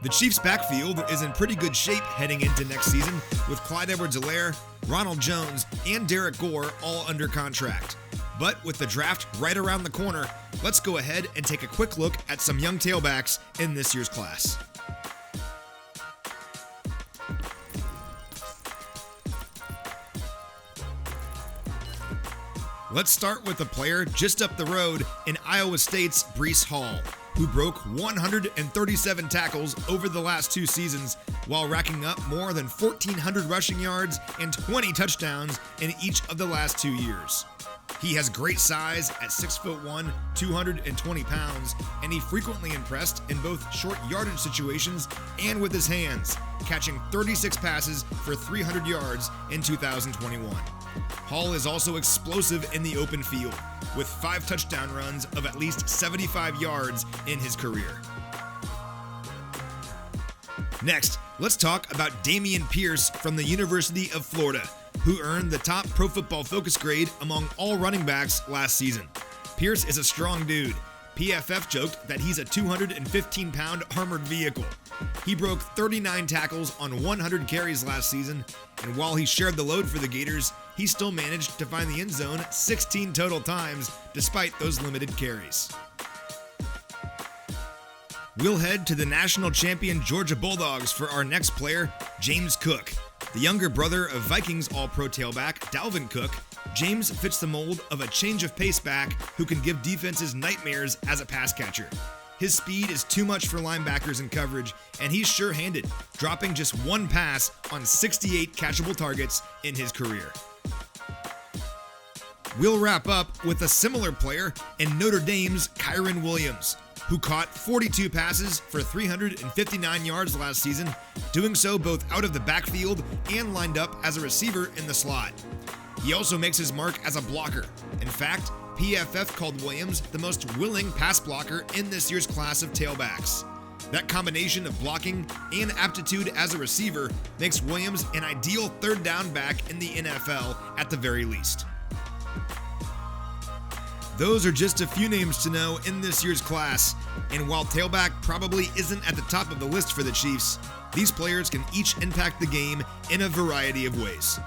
The Chiefs' backfield is in pretty good shape heading into next season, with Clyde Edwards-Helaire, Ronald Jones, and Derek Gore all under contract. But with the draft right around the corner, let's go ahead and take a quick look at some young tailbacks in this year's class. Let's start with a player just up the road in Iowa State's Breece Hall, who broke 137 tackles over the last 2 seasons while racking up more than 1,400 rushing yards and 20 touchdowns in each of the last 2 years. He has great size at 6'1", 220 pounds, and he frequently impressed in both short yardage situations and with his hands, catching 36 passes for 300 yards in 2021. Hall is also explosive in the open field, with 5 touchdown runs of at least 75 yards in his career. Next, let's talk about Damien Pierce from the University of Florida, who earned the top Pro Football Focus grade among all running backs last season. Pierce is a strong dude. PFF joked that he's a 215-pound armored vehicle. He broke 39 tackles on 100 carries last season, and while he shared the load for the Gators, he still managed to find the end zone 16 total times despite those limited carries. We'll head to the national champion Georgia Bulldogs for our next player, James Cook. The younger brother of Vikings All-Pro tailback Dalvin Cook, James fits the mold of a change-of-pace back who can give defenses nightmares as a pass catcher. His speed is too much for linebackers in coverage, and he's sure-handed, dropping just 1 pass on 68 catchable targets in his career. We'll wrap up with a similar player in Notre Dame's Kyren Williams, who caught 42 passes for 359 yards last season, doing so both out of the backfield and lined up as a receiver in the slot. He also makes his mark as a blocker. In fact, PFF called Williams the most willing pass blocker in this year's class of tailbacks. That combination of blocking and aptitude as a receiver makes Williams an ideal third down back in the NFL at the very least. Those are just a few names to know in this year's class, and while tailback probably isn't at the top of the list for the Chiefs, these players can each impact the game in a variety of ways.